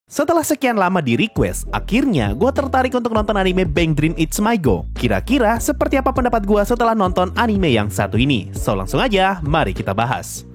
Setelah sekian lama di request, akhirnya gue tertarik untuk nonton anime Bang Dream It's My Go. Kira-kira seperti apa pendapat gue setelah nonton anime yang satu ini? So langsung aja, mari kita bahas.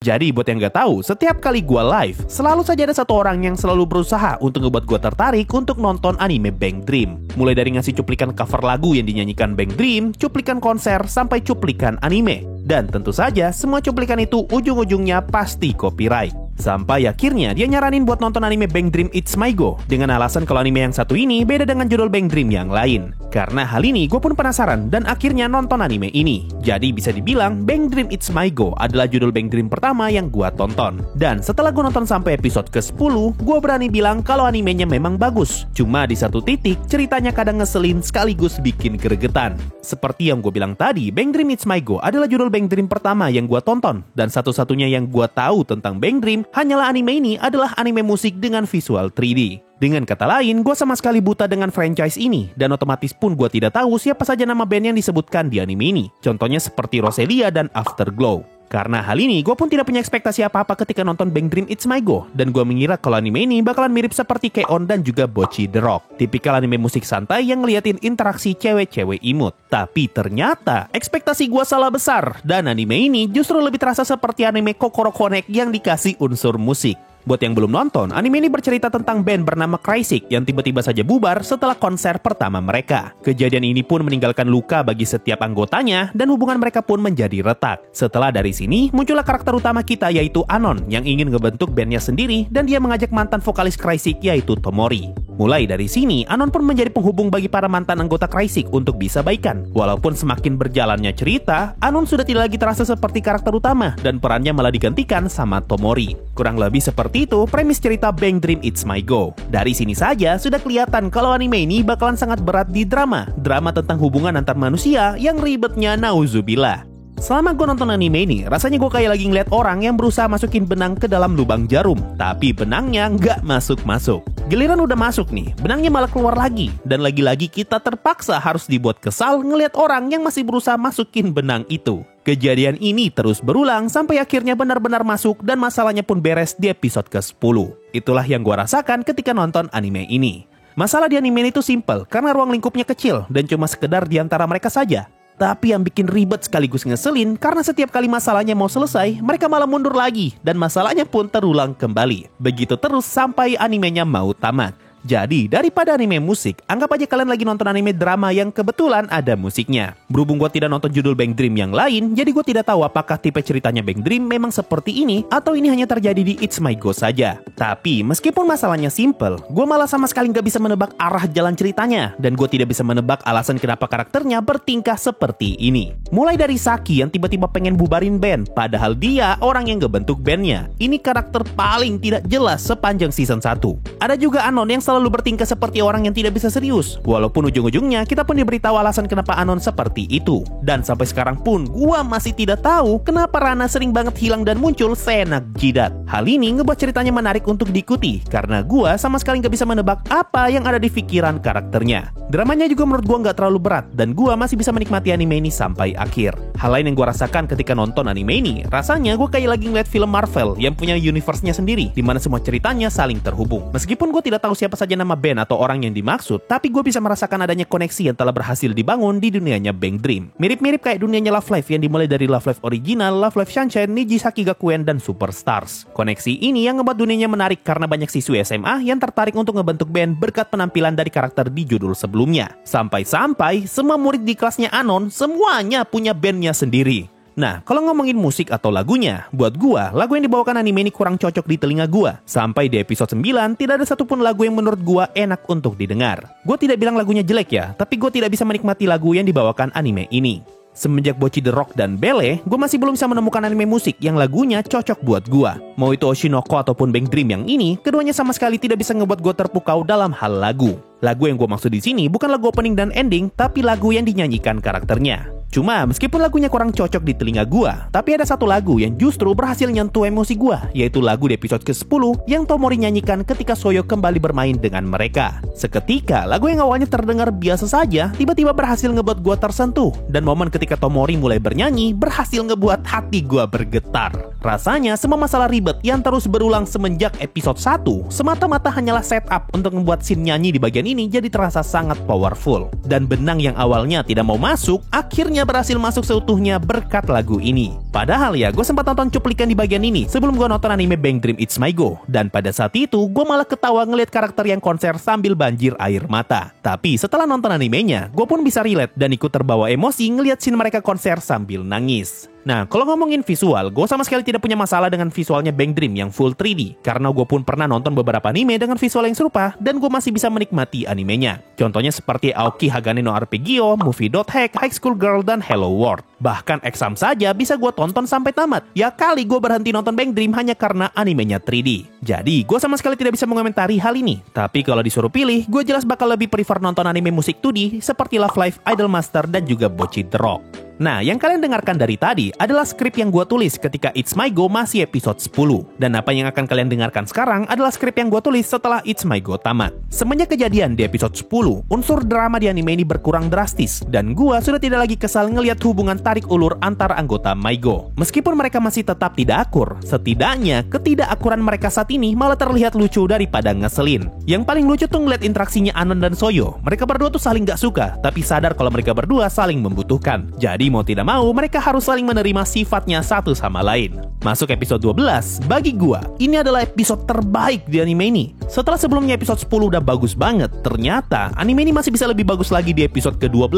Jadi buat yang gak tahu, setiap kali gue live, selalu saja ada satu orang yang selalu berusaha untuk ngebuat gue tertarik untuk nonton anime Bang Dream. Mulai dari ngasih cuplikan cover lagu yang dinyanyikan Bang Dream, cuplikan konser, sampai cuplikan anime. Dan tentu saja, semua cuplikan itu ujung-ujungnya pasti copyright. Sampai akhirnya dia nyaranin buat nonton anime Bang Dream It's My Go dengan alasan kalau anime yang satu ini beda dengan judul Bang Dream yang lain. Karena hal ini gue pun penasaran dan akhirnya nonton anime ini. Jadi bisa dibilang Bang Dream It's My Go adalah judul Bang Dream pertama yang gue tonton. Dan setelah gue nonton sampai episode ke-10, gue berani bilang kalau animenya memang bagus. Cuma di satu titik ceritanya kadang ngeselin sekaligus bikin gregetan. Seperti yang gue bilang tadi, Bang Dream It's My Go adalah judul Bang Dream pertama yang gue tonton. Dan satu-satunya yang gue tahu tentang Bang Dream hanyalah anime ini adalah anime musik dengan visual 3D. Dengan kata lain, gue sama sekali buta dengan franchise ini, dan otomatis pun gue tidak tahu siapa saja nama band yang disebutkan di anime ini. Contohnya seperti Roselia dan Afterglow. Karena hal ini, gue pun tidak punya ekspektasi apa-apa ketika nonton Bang Dream It's My Go, dan gue mengira kalau anime ini bakalan mirip seperti K-On! Dan juga Bocchi The Rock. Tipikal anime musik santai yang ngeliatin interaksi cewek-cewek imut. Tapi ternyata, ekspektasi gue salah besar, dan anime ini justru lebih terasa seperti anime Kokoro Connect yang dikasih unsur musik. Buat yang belum nonton, anime ini bercerita tentang band bernama Crysic yang tiba-tiba saja bubar setelah konser pertama mereka. Kejadian ini pun meninggalkan luka bagi setiap anggotanya dan hubungan mereka pun menjadi retak. Setelah dari sini, muncullah karakter utama kita yaitu Anon yang ingin ngebentuk bandnya sendiri dan dia mengajak mantan vokalis Crysic yaitu Tomori. Mulai dari sini, Anon pun menjadi penghubung bagi para mantan anggota Crysic untuk bisa baikan. Walaupun semakin berjalannya cerita, Anon sudah tidak lagi terasa seperti karakter utama dan perannya malah digantikan sama Tomori. Kurang lebih seperti itu premis cerita Bang Dream It's My Go. Dari sini saja sudah kelihatan kalau anime ini bakalan sangat berat di drama tentang hubungan antar manusia yang ribetnya nauzubillah. Selama gue nonton anime ini, rasanya gue kayak lagi ngeliat orang yang berusaha masukin benang ke dalam lubang jarum, tapi benangnya nggak masuk-masuk. Giliran udah masuk nih, benangnya malah keluar lagi, dan lagi-lagi kita terpaksa harus dibuat kesal ngeliat orang yang masih berusaha masukin benang itu. Kejadian ini terus berulang sampai akhirnya benar-benar masuk dan masalahnya pun beres di episode ke-10. Itulah yang gue rasakan ketika nonton anime ini. Masalah di anime ini tuh simple, karena ruang lingkupnya kecil dan cuma sekedar di antara mereka saja. Tapi yang bikin ribet sekaligus ngeselin karena setiap kali masalahnya mau selesai, mereka malah mundur lagi dan masalahnya pun terulang kembali. Begitu terus sampai animenya mau tamat. Jadi, daripada anime musik, anggap aja kalian lagi nonton anime drama yang kebetulan ada musiknya. Berhubung gue tidak nonton judul Bang Dream yang lain, jadi gue tidak tahu apakah tipe ceritanya Bang Dream memang seperti ini, atau ini hanya terjadi di It's My Go saja. Tapi, meskipun masalahnya simple, gue malah sama sekali gak bisa menebak arah jalan ceritanya, dan gue tidak bisa menebak alasan kenapa karakternya bertingkah seperti ini. Mulai dari Saki yang tiba-tiba pengen bubarin band, padahal dia orang yang ngebentuk bandnya. Ini karakter paling tidak jelas sepanjang season 1. Ada juga Anon yang selalu bertingkah seperti orang yang tidak bisa serius. Walaupun ujung-ujungnya kita pun diberitahu alasan kenapa Anon seperti itu. Dan sampai sekarang pun gua masih tidak tahu kenapa Rana sering banget hilang dan muncul seenak jidat. Hal ini ngebuat ceritanya menarik untuk diikuti karena gua sama sekali nggak bisa menebak apa yang ada di pikiran karakternya. Dramanya juga menurut gua nggak terlalu berat dan gua masih bisa menikmati anime ini sampai akhir. Hal lain yang gua rasakan ketika nonton anime ini, rasanya gua kayak lagi ngeliat film Marvel yang punya universe-nya sendiri, di mana semua ceritanya saling terhubung. Meskipun gua tidak tahu siapa saja nama band atau orang yang dimaksud, tapi gue bisa merasakan adanya koneksi yang telah berhasil dibangun di dunianya Bang Dream. Mirip-mirip kayak dunianya Love Live yang dimulai dari Love Live original, Love Live Sunshine, Nijisaki Gakuen, dan Superstars. Koneksi ini yang ngebuat dunianya menarik karena banyak siswi SMA yang tertarik untuk ngebentuk band berkat penampilan dari karakter di judul sebelumnya. Sampai-sampai semua murid di kelasnya Anon semuanya punya bandnya sendiri. Nah, kalau ngomongin musik atau lagunya, buat gua, lagu yang dibawakan anime ini kurang cocok di telinga gua. Sampai di episode 9, tidak ada satupun lagu yang menurut gua enak untuk didengar. Gua tidak bilang lagunya jelek ya, tapi gua tidak bisa menikmati lagu yang dibawakan anime ini. Semenjak Bocchi The Rock dan Belle, gua masih belum bisa menemukan anime musik yang lagunya cocok buat gua. Mau itu Oshinoko ataupun Bang Dream yang ini, keduanya sama sekali tidak bisa ngebuat gua terpukau dalam hal lagu. Lagu yang gua maksud di sini bukan lagu opening dan ending, tapi lagu yang dinyanyikan karakternya. Cuma meskipun lagunya kurang cocok di telinga gua, tapi ada satu lagu yang justru berhasil nyentuh emosi gua, yaitu lagu di episode ke-10 yang Tomori nyanyikan ketika Soyo kembali bermain dengan mereka. Seketika, lagu yang awalnya terdengar biasa saja, tiba-tiba berhasil ngebuat gua tersentuh, dan momen ketika Tomori mulai bernyanyi berhasil ngebuat hati gua bergetar. Rasanya semua masalah ribet yang terus berulang semenjak episode 1 semata-mata hanyalah setup untuk membuat scene nyanyi di bagian ini jadi terasa sangat powerful. Dan benang yang awalnya tidak mau masuk, akhirnya berhasil masuk seutuhnya berkat lagu ini. Padahal ya, gue sempat nonton cuplikan di bagian ini sebelum gue nonton anime Bang Dream It's My Go. Dan pada saat itu, gue malah ketawa ngeliat karakter yang konser sambil banjir air mata. Tapi setelah nonton animenya, gue pun bisa relate dan ikut terbawa emosi ngeliat scene mereka konser sambil nangis. Nah, kalau ngomongin visual, gue sama sekali tidak punya masalah dengan visualnya Bang Dream yang full 3D. Karena gue pun pernah nonton beberapa anime dengan visual yang serupa, dan gue masih bisa menikmati animenya. Contohnya seperti Aoki Hagane no Arpeggio, Movie.hack, High School Girl, dan Hello World. Bahkan Exam saja bisa gue tonton sampai tamat. Ya kali gue berhenti nonton Bang Dream hanya karena animenya 3D. Jadi, gue sama sekali tidak bisa mengomentari hal ini. Tapi kalau disuruh pilih, gue jelas bakal lebih prefer nonton anime musik 2D seperti Love Live Idolmaster dan juga Bocchi the Rock. Nah, yang kalian dengarkan dari tadi adalah skrip yang gue tulis ketika It's My Go masih episode 10. Dan apa yang akan kalian dengarkan sekarang adalah skrip yang gue tulis setelah It's My Go tamat. Semenjak kejadian di episode 10, unsur drama di anime ini berkurang drastis, dan gue sudah tidak lagi kesal ngelihat hubungan tarik ulur antara anggota My Go. Meskipun mereka masih tetap tidak akur, setidaknya ketidakakuran mereka saat ini malah terlihat lucu daripada ngeselin. Yang paling lucu tuh ngeliat interaksinya Anon dan Soyo. Mereka berdua tuh saling gak suka, tapi sadar kalau mereka berdua saling membutuhkan. Jadi mau tidak mau, mereka harus saling menerima sifatnya satu sama lain. Masuk episode 12, bagi gua, ini adalah episode terbaik di anime ini. Setelah sebelumnya episode 10 udah bagus banget, ternyata anime ini masih bisa lebih bagus lagi di episode ke-12.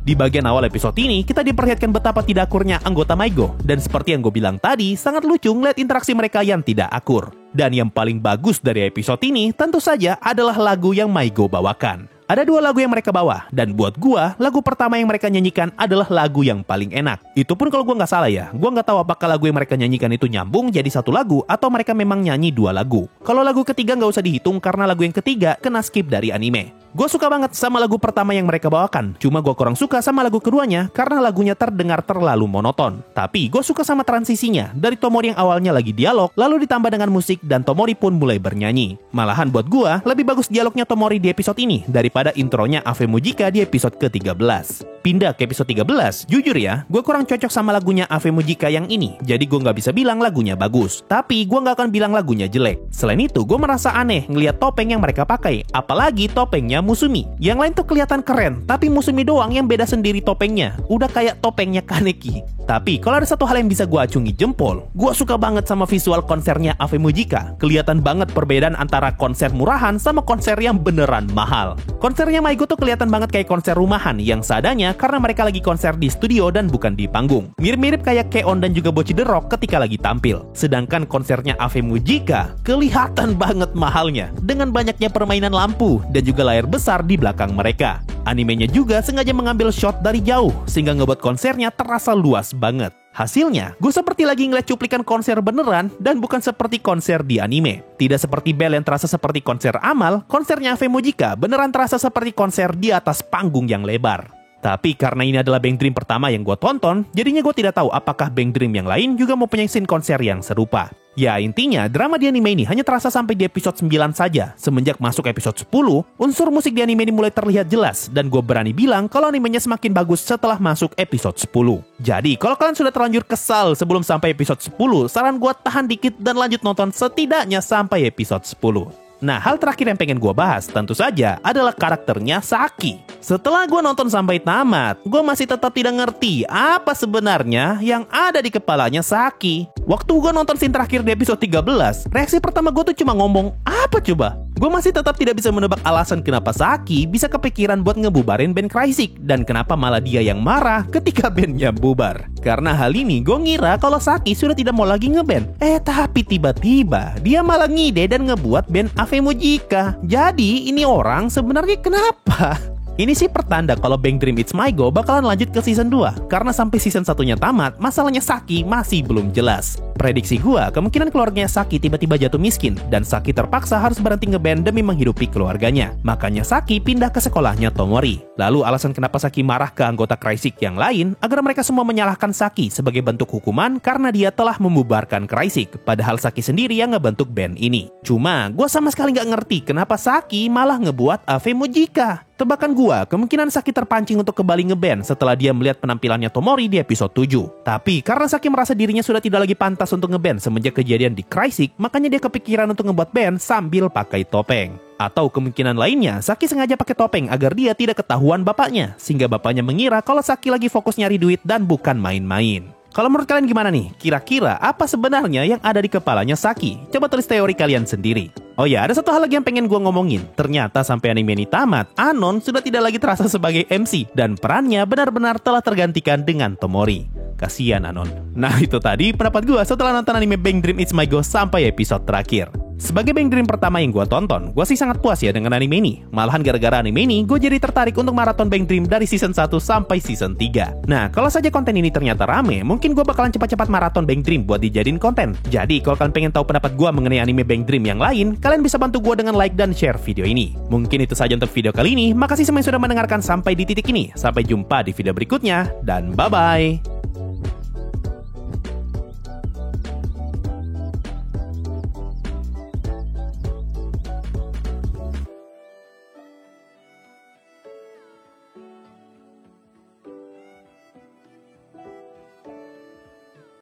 Di bagian awal episode ini, kita diperlihatkan betapa tidak akurnya anggota My Go. Dan seperti yang gue bilang tadi, sangat lucu ngeliat interaksi mereka yang tidak akur. Dan yang paling bagus dari episode ini, tentu saja adalah lagu yang My Go bawakan. Ada dua lagu yang mereka bawa, dan buat gua, lagu pertama yang mereka nyanyikan adalah lagu yang paling enak. Itu pun kalau gua nggak salah ya, gua nggak tahu apakah lagu yang mereka nyanyikan itu nyambung jadi satu lagu, atau mereka memang nyanyi dua lagu. Kalau lagu ketiga nggak usah dihitung karena lagu yang ketiga kena skip dari anime. Gue suka banget sama lagu pertama yang mereka bawakan, cuma gue kurang suka sama lagu keduanya karena lagunya terdengar terlalu monoton. Tapi gue suka sama transisinya, dari Tomori yang awalnya lagi dialog, lalu ditambah dengan musik dan Tomori pun mulai bernyanyi. Malahan buat gue, lebih bagus dialognya Tomori di episode ini daripada intronya Ave Mujika di episode ke-13. Pindah ke episode 13, jujur ya, gue kurang cocok sama lagunya Ave Mujika yang ini, jadi gue nggak bisa bilang lagunya bagus. Tapi gue nggak akan bilang lagunya jelek. Selain itu, gue merasa aneh ngeliat topeng yang mereka pakai, apalagi topengnya Musumi. Yang lain tuh kelihatan keren, tapi Musumi doang yang beda sendiri topengnya. Udah kayak topengnya Kaneki. Tapi kalau ada satu hal yang bisa gue acungi jempol, gue suka banget sama visual konsernya Ave Mujika. Kelihatan banget perbedaan antara konser murahan sama konser yang beneran mahal. Konsernya Maigo tuh kelihatan banget kayak konser rumahan yang seadanya karena mereka lagi konser di studio dan bukan di panggung. Mirip-mirip kayak Keon dan juga Bocchi the Rock ketika lagi tampil. Sedangkan konsernya Ave Mujika kelihatan banget mahalnya dengan banyaknya permainan lampu dan juga layar besar di belakang mereka. Animenya juga sengaja mengambil shot dari jauh sehingga ngebuat konsernya terasa luas banget. Hasilnya, gue seperti lagi ngeliat cuplikan konser beneran dan bukan seperti konser di anime. Tidak seperti Bell yang terasa seperti konser amal, konsernya Ave Mujika beneran terasa seperti konser di atas panggung yang lebar. Tapi karena ini adalah Bang Dream pertama yang gue tonton, jadinya gue tidak tahu apakah Bang Dream yang lain juga mau punya scene konser yang serupa. Ya intinya, drama di anime ini hanya terasa sampai di episode 9 saja. Semenjak masuk episode 10, unsur musik di anime ini mulai terlihat jelas. Dan gue berani bilang kalau animenya semakin bagus setelah masuk episode 10. Jadi, kalau kalian sudah terlanjur kesal sebelum sampai episode 10, saran gue tahan dikit dan lanjut nonton setidaknya sampai episode 10. Nah, hal terakhir yang pengen gue bahas tentu saja adalah karakternya Saki. Setelah gue nonton sampai tamat, gue masih tetap tidak ngerti apa sebenarnya yang ada di kepalanya Saki. Waktu gue nonton scene terakhir di episode 13, reaksi pertama gue tuh cuma ngomong, apa coba? Gue masih tetap tidak bisa menebak alasan kenapa Saki bisa kepikiran buat ngebubarin band Crysic dan kenapa malah dia yang marah ketika bandnya bubar. Karena hal ini gue ngira kalau Saki sudah tidak mau lagi ngeband. Tapi tiba-tiba dia malah ngide dan ngebuat band Ave Mujika. Jadi ini orang sebenarnya kenapa? Ini sih pertanda kalau Bang Dream It's My Go bakalan lanjut ke season 2. Karena sampai season 1-nya tamat, masalahnya Saki masih belum jelas. Prediksi gua, kemungkinan keluarganya Saki tiba-tiba jatuh miskin, dan Saki terpaksa harus berhenti ngeband demi menghidupi keluarganya. Makanya Saki pindah ke sekolahnya Tomori. Lalu alasan kenapa Saki marah ke anggota Crysic yang lain, agar mereka semua menyalahkan Saki sebagai bentuk hukuman karena dia telah membubarkan Crysic, padahal Saki sendiri yang ngebentuk band ini. Cuma, gua sama sekali nggak ngerti kenapa Saki malah ngebuat Ave Mujika. Tebakan gua, kemungkinan Saki terpancing untuk kembali ngeband setelah dia melihat penampilannya Tomori di episode 7. Tapi karena Saki merasa dirinya sudah tidak lagi pantas untuk ngeband semenjak kejadian di Crysic, makanya dia kepikiran untuk ngebuat band sambil pakai topeng. Atau kemungkinan lainnya, Saki sengaja pakai topeng agar dia tidak ketahuan bapaknya, sehingga bapaknya mengira kalau Saki lagi fokus nyari duit dan bukan main-main. Kalau menurut kalian gimana nih? Kira-kira apa sebenarnya yang ada di kepalanya Saki? Coba tulis teori kalian sendiri. Oh ya, ada satu hal lagi yang pengen gue ngomongin. Ternyata sampai anime ini tamat, Anon sudah tidak lagi terasa sebagai MC, dan perannya benar-benar telah tergantikan dengan Tomori. Kasian Anon. Nah itu tadi pendapat gue setelah nonton anime Bang Dream It's My Go sampai episode terakhir. Sebagai Bang Dream pertama yang gue tonton, gue sih sangat puas ya dengan anime ini. Malahan gara-gara anime ini, gue jadi tertarik untuk maraton Bang Dream dari season 1 sampai season 3. Nah, kalau saja konten ini ternyata rame, mungkin gue bakalan cepat-cepat maraton Bang Dream buat dijadiin konten. Jadi, kalau kalian pengen tahu pendapat gue mengenai anime Bang Dream yang lain, kalian bisa bantu gue dengan like dan share video ini. Mungkin itu saja untuk video kali ini. Makasih semua yang sudah mendengarkan sampai di titik ini. Sampai jumpa di video berikutnya, dan bye-bye!